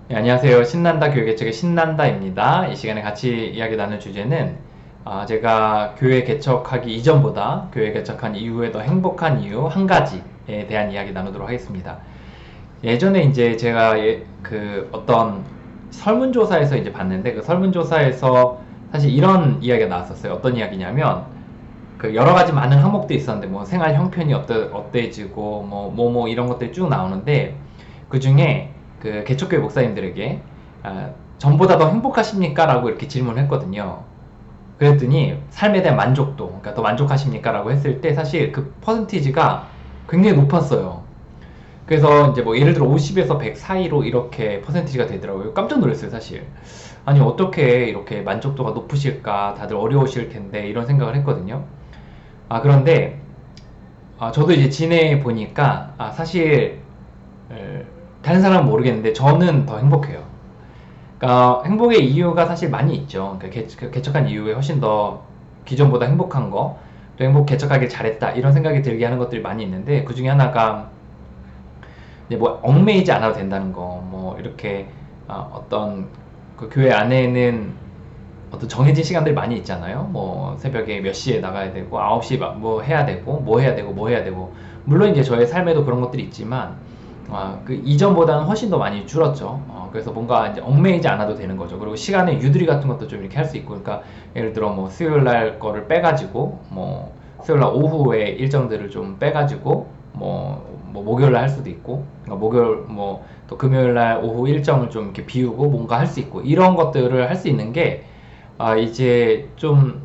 네, 안녕하세요. 신난다 교회 개척의 신난다입니다. 이 시간에 같이 이야기 나눌 주제는 제가 교회 개척하기 이전보다 교회 개척한 이후에 더 행복한 이유 한 가지에 대한 이야기 나누도록 하겠습니다. 예전에 이제 제가 그 어떤 설문조사에서 이제 봤는데 그 설문조사에서 사실 이런 이야기가 나왔었어요. 어떤 이야기냐면 그 여러 가지 많은 항목들이 있었는데 뭐 생활 형편이 어때지고 뭐 이런 것들이 쭉 나오는데 그 중에 그 개척교회 목사님들에게 전보다 더 행복하십니까? 라고 이렇게 질문을 했거든요. 그랬더니 삶에 대한 만족도, 그러니까 더 만족하십니까? 라고 했을 때 사실 그 퍼센티지가 굉장히 높았어요. 그래서 이제 뭐 예를 들어 50에서 100 사이로 이렇게 퍼센티지가 되더라고요. 깜짝 놀랐어요, 사실. 아니, 어떻게 이렇게 만족도가 높으실까? 다들 어려우실 텐데, 이런 생각을 했거든요. 그런데, 저도 이제 지내 보니까, 사실, 다른 사람은 모르겠는데, 저는 더 행복해요. 그러니까 행복의 이유가 사실 많이 있죠. 그러니까 개척한 이후에 훨씬 더 기존보다 행복한 거, 또 개척하길 잘했다 이런 생각이 들게 하는 것들이 많이 있는데 그 중에 하나가 이제 뭐 얽매이지 않아도 된다는 거, 뭐 이렇게 어떤 그 교회 안에는 어떤 정해진 시간들이 많이 있잖아요. 뭐 새벽에 몇 시에 나가야 되고 9시 뭐 해야 되고 뭐 해야 되고 뭐 해야 되고 물론 이제 저의 삶에도 그런 것들이 있지만 그 이전보다는 훨씬 더 많이 줄었죠. 그래서 뭔가 이제 얽매이지 않아도 되는 거죠. 그리고 시간의 유두리 같은 것도 좀 이렇게 할 수 있고, 그러니까 예를 들어 뭐 수요일 날 거를 빼가지고 뭐 수요일 날 오후에 일정들을 좀 빼가지고 뭐 목요일 날 할 수도 있고, 그러니까 목요일 뭐 또 금요일 날 오후 일정을 좀 이렇게 비우고 뭔가 할 수 있고 이런 것들을 할 수 있는 게 이제 좀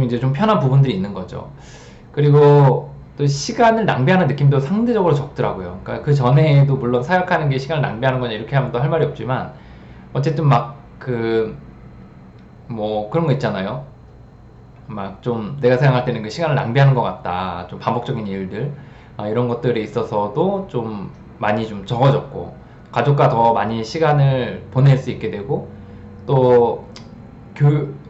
이제 좀 편한 부분들이 있는 거죠. 그리고 또 시간을 낭비하는 느낌도 상대적으로 적더라고요. 그러니까 그 전에도 물론 사역하는 게 시간을 낭비하는 거냐 이렇게 하면 또 할 말이 없지만 어쨌든 막 그 뭐 그런 거 있잖아요. 막 좀 내가 생각할 때는 그 시간을 낭비하는 것 같다. 좀 반복적인 일들 이런 것들에 있어서도 좀 많이 좀 적어졌고 가족과 더 많이 시간을 보낼 수 있게 되고 또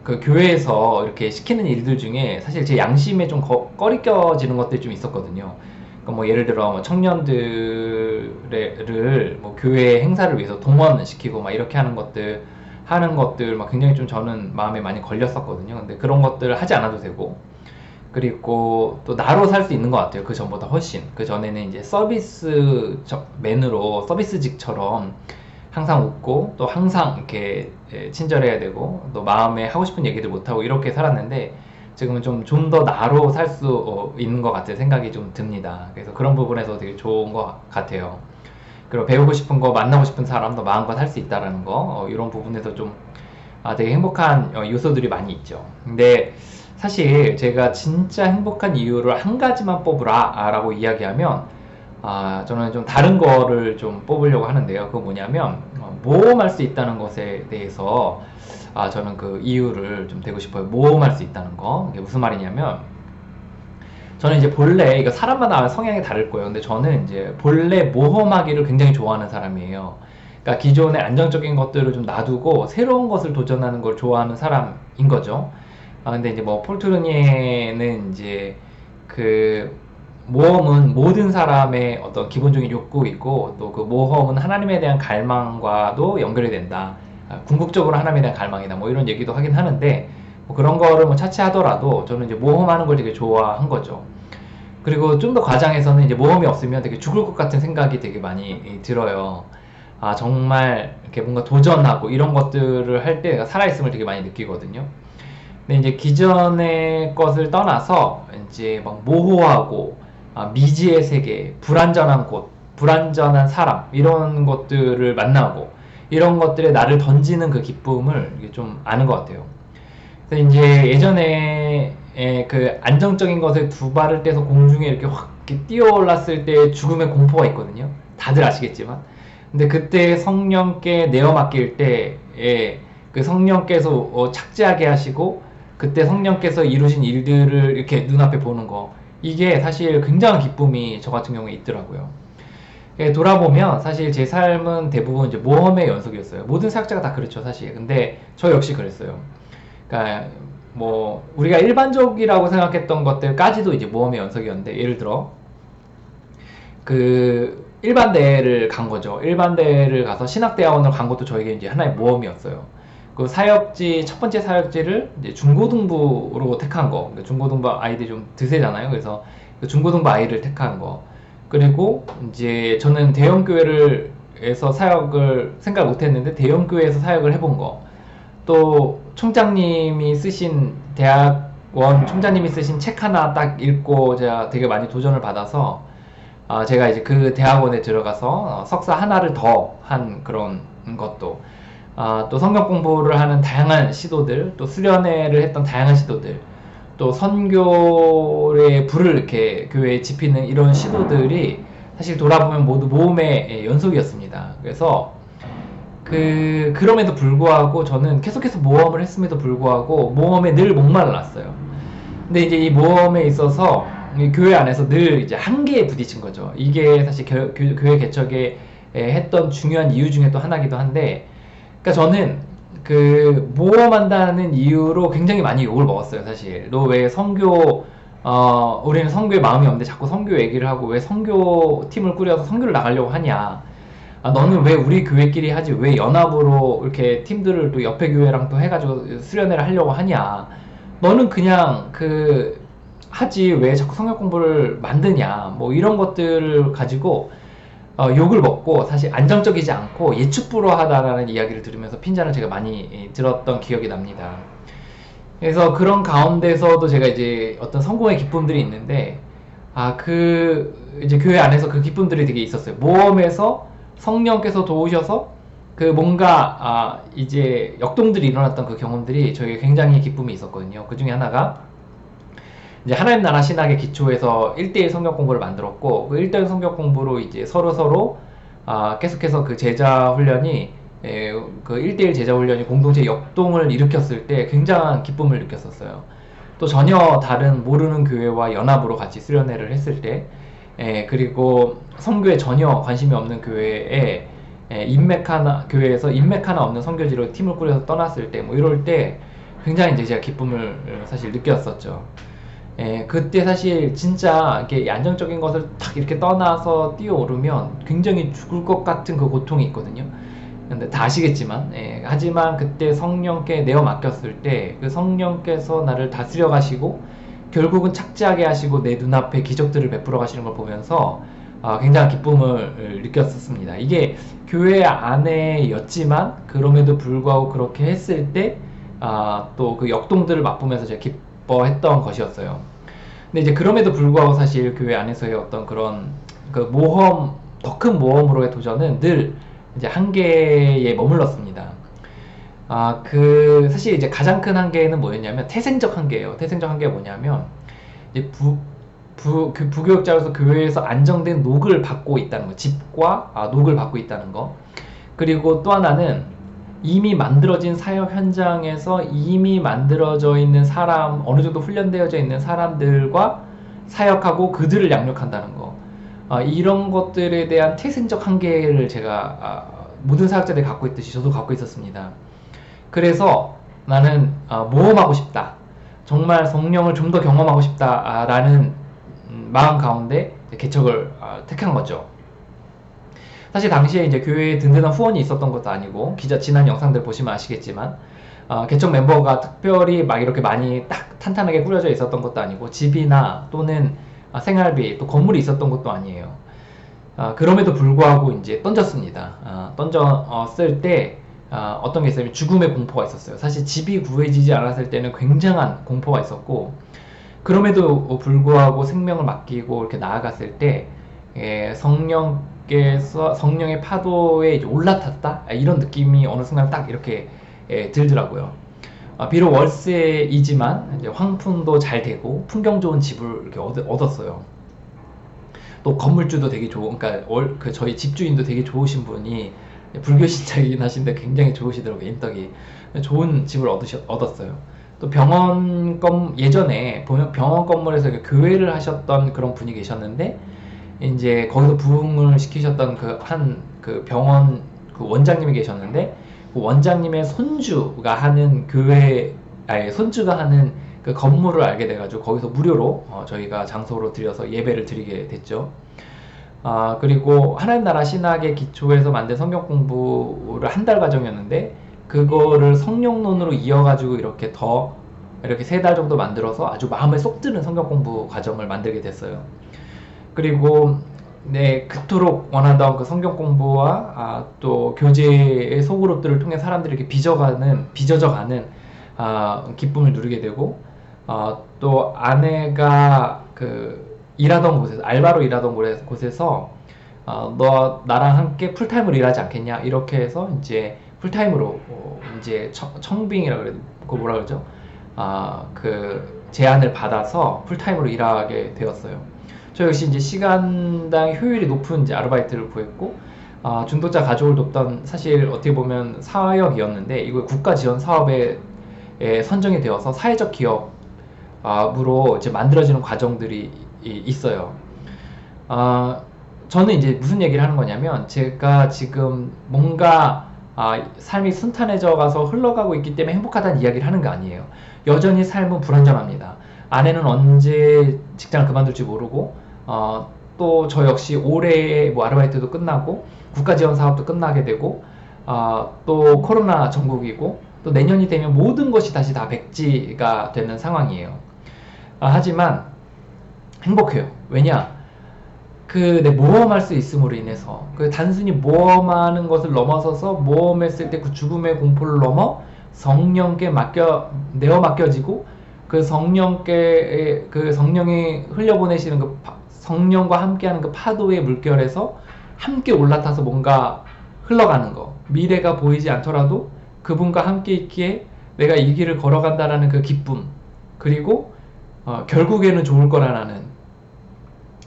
그 교회에서 이렇게 시키는 일들 중에 사실 제 양심에 좀 꺼리껴지는 것들이 좀 있었거든요. 그러니까 뭐 예를 들어 뭐 청년들을 뭐 교회 행사를 위해서 동원시키고 막 이렇게 하는 것들 막 굉장히 좀 저는 마음에 많이 걸렸었거든요. 근데 그런 것들을 하지 않아도 되고 그리고 또 나로 살 수 있는 것 같아요. 그 전보다 훨씬. 그 전에는 이제 서비스맨으로 서비스직처럼 항상 웃고 또 항상 이렇게 친절해야 되고 또 마음에 하고 싶은 얘기들 못하고 이렇게 살았는데 지금은 좀 더 나로 살 수 있는 것 같은 생각이 좀 듭니다. 그래서 그런 부분에서 되게 좋은 것 같아요. 그리고 배우고 싶은 거, 만나고 싶은 사람도 마음껏 할 수 있다라는 거, 이런 부분에서 좀 되게 행복한 요소들이 많이 있죠. 근데 사실 제가 진짜 행복한 이유를 한 가지만 뽑으라 라고 이야기하면 저는 좀 다른 거를 좀 뽑으려고 하는데요. 그거 뭐냐면 모험할 수 있다는 것에 대해서 저는 그 이유를 좀 대고 싶어요. 모험할 수 있다는 거. 이게 무슨 말이냐면 저는 이제 본래 이거 사람마다 성향이 다를 거예요. 근데 저는 이제 본래 모험하기를 굉장히 좋아하는 사람이에요. 그러니까 기존의 안정적인 것들을 좀 놔두고 새로운 것을 도전하는 걸 좋아하는 사람인 거죠. 근데 이제 뭐 폴트르니에는 이제 그 모험은 모든 사람의 어떤 기본적인 욕구이고 또 그 모험은 하나님에 대한 갈망과도 연결이 된다. 궁극적으로 하나님에 대한 갈망이다. 뭐 이런 얘기도 하긴 하는데 뭐 그런 거를 뭐 차치하더라도 저는 이제 모험하는 걸 되게 좋아한 거죠. 그리고 좀 더 과장해서는 이제 모험이 없으면 되게 죽을 것 같은 생각이 되게 많이 들어요. 정말 이렇게 뭔가 도전하고 이런 것들을 할 때 살아있음을 되게 많이 느끼거든요. 근데 이제 기존의 것을 떠나서 이제 막 모호하고 미지의 세계, 불안전한 곳, 불안전한 사람 이런 것들을 만나고 이런 것들에 나를 던지는 그 기쁨을 이게 좀 아는 것 같아요. 그래서 이제 예전에 그 안정적인 것에 두 발을 떼서 공중에 이렇게 확 이렇게 뛰어올랐을 때 죽음의 공포가 있거든요. 다들 아시겠지만. 근데 그때 성령께 내어 맡길 때에 그 성령께서 착지하게 하시고 그때 성령께서 이루신 일들을 이렇게 눈앞에 보는 거 이게 사실 굉장한 기쁨이 저 같은 경우에 있더라고요. 돌아보면 사실 제 삶은 대부분 이제 모험의 연속이었어요. 모든 사역자가 다 그렇죠, 사실. 근데 저 역시 그랬어요. 그러니까 뭐 우리가 일반적이라고 생각했던 것들까지도 이제 모험의 연속이었는데 예를 들어 그 일반대를 간 거죠. 일반대를 가서 신학대학원을 간 것도 저에게 이제 하나의 모험이었어요. 그 사역지, 첫 번째 사역지를 이제 중고등부로 택한 거. 그러니까 중고등부 아이들이 좀 드세잖아요. 그래서 그 중고등부 아이를 택한 거. 그리고 이제 저는 대형교회에서 사역을 생각 못 했는데 대형교회에서 사역을 해본 거. 또 총장님이 쓰신 대학원 총장님이 쓰신 책 하나 딱 읽고 제가 되게 많이 도전을 받아서 제가 이제 그 대학원에 들어가서 석사 하나를 더 한 그런 것도 또 성경 공부를 하는 다양한 시도들, 또 수련회를 했던 다양한 시도들, 또 선교의 불을 이렇게 교회에 지피는 이런 시도들이 사실 돌아보면 모두 모험의 연속이었습니다. 그래서 그럼에도 불구하고 저는 계속해서 모험을 했음에도 불구하고 모험에 늘 목말랐어요. 근데 이제 이 모험에 있어서 이 교회 안에서 늘 이제 한계에 부딪힌 거죠. 이게 사실 교회 개척에 했던 중요한 이유 중에 또 하나기도 한데, 그러니까 저는 그 모험한다는 이유로 굉장히 많이 욕을 먹었어요. 사실 너 왜 선교 우리는 선교에 마음이 없는데 자꾸 선교 얘기를 하고 왜 선교 팀을 꾸려서 선교를 나가려고 하냐, 너는 왜 우리 교회끼리 하지 왜 연합으로 이렇게 팀들을 또 옆에 교회랑 또 해가지고 수련회를 하려고 하냐, 너는 그냥 하지 왜 자꾸 성경 공부를 만드냐, 뭐 이런 것들을 가지고 욕을 먹고 사실 안정적이지 않고 예측불허하다라는 이야기를 들으면서 핀잔을 제가 많이 들었던 기억이 납니다. 그래서 그런 가운데서도 제가 이제 어떤 성공의 기쁨들이 있는데, 이제 교회 안에서 그 기쁨들이 되게 있었어요. 모험에서 성령께서 도우셔서 뭔가 이제 역동들이 일어났던 그 경험들이 저에게 굉장히 기쁨이 있었거든요. 그 중에 하나가 이제 하나님 나라 신학의 기초에서 1대1 성경 공부를 만들었고, 그 1대1 성경 공부로 이제 서로 계속해서 그 제자 훈련이 그 1대1 제자 훈련이 공동체 역동을 일으켰을 때 굉장한 기쁨을 느꼈었어요. 또 전혀 다른 모르는 교회와 연합으로 같이 수련회를 했을 때, 그리고 선교에 전혀 관심이 없는 교회에 교회에서 인맥 하나 없는 선교지로 팀을 꾸려서 떠났을 때, 뭐 이럴 때 굉장히 이제 제가 기쁨을 사실 느꼈었죠. 그때 사실 진짜 이렇게 안정적인 것을 탁 이렇게 떠나서 뛰어오르면 굉장히 죽을 것 같은 그 고통이 있거든요. 근데 다 아시겠지만, 하지만 그때 성령께 내어 맡겼을 때 그 성령께서 나를 다스려 가시고 결국은 착지하게 하시고 내 눈앞에 기적들을 베풀어 가시는 걸 보면서 굉장한 기쁨을 느꼈었습니다. 이게 교회 안에였지만 그럼에도 불구하고 그렇게 했을 때 또 그 역동들을 맛보면서 제가 기뻐했던 것이었어요. 근데 이제 그럼에도 불구하고 사실 교회 안에서의 어떤 그런 그 더 큰 모험으로의 도전은 늘 이제 한계에 머물렀습니다. 사실 이제 가장 큰 한계는 뭐였냐면 태생적 한계예요. 태생적 한계가 뭐냐면 이제 부교육자로서 교회에서 안정된 녹을 받고 있다는 거, 집과 녹을 받고 있다는 거. 그리고 또 하나는 이미 만들어진 사역 현장에서 이미 만들어져 있는 사람, 어느 정도 훈련되어져 있는 사람들과 사역하고 그들을 양육한다는 거. 이런 것들에 대한 태생적 한계를 제가 모든 사역자들이 갖고 있듯이 저도 갖고 있었습니다. 그래서 나는 모험하고 싶다, 정말 성령을 좀 더 경험하고 싶다라는 마음 가운데 개척을 택한 거죠. 사실 당시에 이제 교회에 든든한 후원이 있었던 것도 아니고, 지난 영상들 보시면 아시겠지만 개척 멤버가 특별히 막 이렇게 많이 딱 탄탄하게 꾸려져 있었던 것도 아니고, 집이나 또는 생활비, 또 건물이 있었던 것도 아니에요. 그럼에도 불구하고 이제 던졌습니다. 던졌을 때 어떤 게 있었냐면 죽음의 공포가 있었어요. 사실 집이 구해지지 않았을 때는 굉장한 공포가 있었고, 그럼에도 불구하고 생명을 맡기고 이렇게 나아갔을 때 성령의 파도에 이제 올라탔다, 이런 느낌이 어느 순간 딱 이렇게 들더라고요. 비록 월세이지만 이제 황풍도 잘 되고 풍경 좋은 집을 이렇게 얻었어요. 또 건물주도 되게 그러니까 저희 집주인도 되게 좋으신 분이 불교 신자이긴 하신데 굉장히 좋으시더라고요. 인덕이 좋은 집을 얻었어요. 또 예전에 보면 병원 건물에서 교회를 하셨던 그런 분이 계셨는데, 이제 거기서 부흥을 시키셨던 그 병원 그 원장님이 계셨는데, 그 원장님의 손주가 하는 손주가 하는 그 건물을 알게 돼가지고 거기서 무료로 저희가 장소로 들여서 예배를 드리게 됐죠. 그리고 하나님 나라 신학의 기초에서 만든 성경 공부를 한 달 과정이었는데 그거를 성령론으로 이어가지고 이렇게 3달 정도 만들어서 아주 마음에 쏙 드는 성경 공부 과정을 만들게 됐어요. 그리고 그토록 원하던 그 성경 공부와 또 교제의 소그룹들을 통해 사람들이 이렇게 빚어져가는 기쁨을 누리게 되고, 또 아내가 일하던 곳에서, 알바로 일하던 곳에서 너 나랑 함께 풀타임으로 일하지 않겠냐 이렇게 해서 이제 풀타임으로 이제 청빙이라 그래도 그거 뭐라 그러죠? 제안을 받아서 풀타임으로 일하게 되었어요. 저 역시 이제 시간당 효율이 높은 이제 아르바이트를 구했고, 중도자 가족을 돕던, 사실 어떻게 보면 사역이었는데 이거 국가 지원 사업에 선정이 되어서 사회적 기업으로 이제 만들어지는 과정들이 있어요. 저는 이제 무슨 얘기를 하는 거냐면, 제가 지금 뭔가 삶이 순탄해져 가서 흘러가고 있기 때문에 행복하다는 이야기를 하는 거 아니에요. 여전히 삶은 불안정합니다. 아내는 언제 직장을 그만둘지 모르고, 또 저 역시 올해 뭐 아르바이트도 끝나고 국가 지원 사업도 끝나게 되고, 또 코로나 전국이고, 또 내년이 되면 모든 것이 다시 다 백지가 되는 상황이에요. 하지만 행복해요. 왜냐? 내 모험할 수 있음으로 인해서, 단순히 모험하는 것을 넘어서서 모험했을 때 그 죽음의 공포를 넘어 성령께 내어 맡겨지고, 성령이 흘려보내시는 성령과 함께하는 그 파도의 물결에서 함께 올라타서 뭔가 흘러가는 거, 미래가 보이지 않더라도 그분과 함께 있기에 내가 이 길을 걸어간다라는 그 기쁨, 그리고 결국에는 좋을 거라는,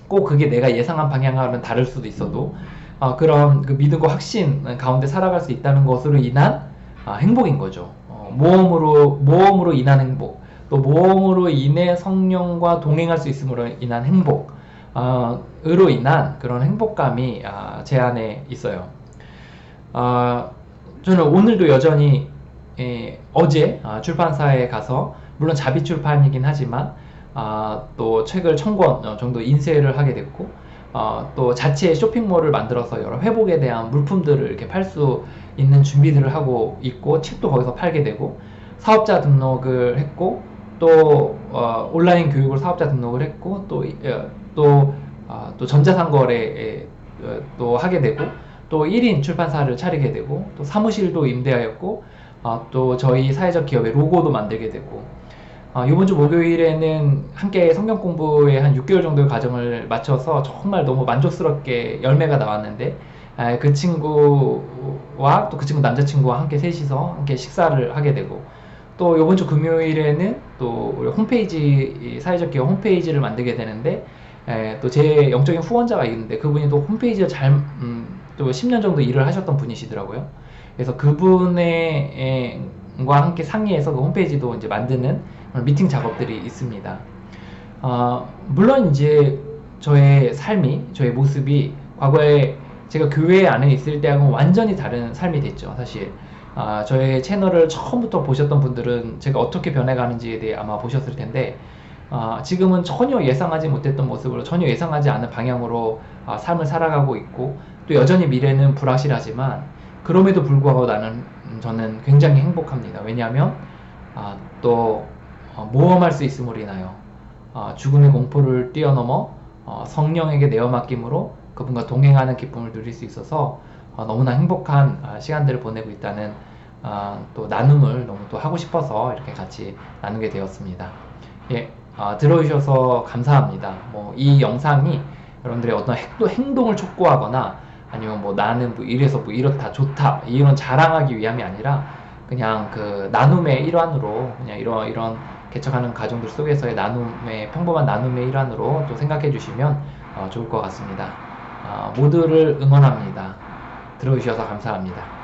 꼭 그게 내가 예상한 방향과는 다를 수도 있어도 그런 믿음과 확신 가운데 살아갈 수 있다는 것으로 인한 행복인 거죠. 모험으로 인한 행복, 또 모험으로 인해 성령과 동행할 수 있음으로 인한 행복, 으로 인한 그런 행복감이 제 안에 있어요. 저는 오늘도 여전히 어제 출판사에 가서, 물론 자비 출판이긴 하지만 또 책을 1000권 정도 인쇄를 하게 됐고, 또 자체 쇼핑몰을 만들어서 여러 회복에 대한 물품들을 이렇게 팔 수 있는 준비들을 하고 있고, 책도 거기서 팔게 되고, 사업자 등록을 했고, 또 온라인 교육을 사업자 등록을 했고, 또 전자상거래 또 하게 되고, 또 1인 출판사를 차리게 되고, 또 사무실도 임대하였고, 또 저희 사회적 기업의 로고도 만들게 되고, 이번 주 목요일에는 함께 성경 공부에 한 6개월 정도의 과정을 마쳐서 정말 너무 만족스럽게 열매가 나왔는데, 그 친구와 또 그 친구 남자친구와 함께 셋이서 함께 식사를 하게 되고, 또 이번 주 금요일에는 또 우리 홈페이지, 사회적 기업 홈페이지를 만들게 되는데, 또 제 영적인 후원자가 있는데 그분이 또 홈페이지를 또 10년 정도 일을 하셨던 분이시더라고요. 그래서 그분과 함께 상의해서 그 홈페이지도 이제 만드는 미팅 작업들이 있습니다. 물론 이제 저의 모습이 과거에 제가 교회 안에 있을 때하고는 완전히 다른 삶이 됐죠, 사실. 저의 채널을 처음부터 보셨던 분들은 제가 어떻게 변해가는지에 대해 아마 보셨을 텐데, 지금은 전혀 예상하지 못했던 모습으로, 전혀 예상하지 않은 방향으로 삶을 살아가고 있고, 또 여전히 미래는 불확실하지만 그럼에도 불구하고 저는 굉장히 행복합니다. 왜냐하면 또 모험할 수 있음으로 인하여 죽음의 공포를 뛰어넘어 성령에게 내어 맡김으로 그분과 동행하는 기쁨을 누릴 수 있어서 너무나 행복한 시간들을 보내고 있다는 또 나눔을 너무 또 하고 싶어서 이렇게 같이 나누게 되었습니다. 예, 들어주셔서 감사합니다. 이 영상이 여러분들의 어떤 행동을 촉구하거나, 아니면 나는 이래서 이렇다 좋다 이런 자랑하기 위함이 아니라, 그냥 나눔의 일환으로, 그냥 이런 개척하는 가정들 속에서의 평범한 나눔의 일환으로 또 생각해 주시면 좋을 것 같습니다. 모두를 응원합니다. 들어주셔서 감사합니다.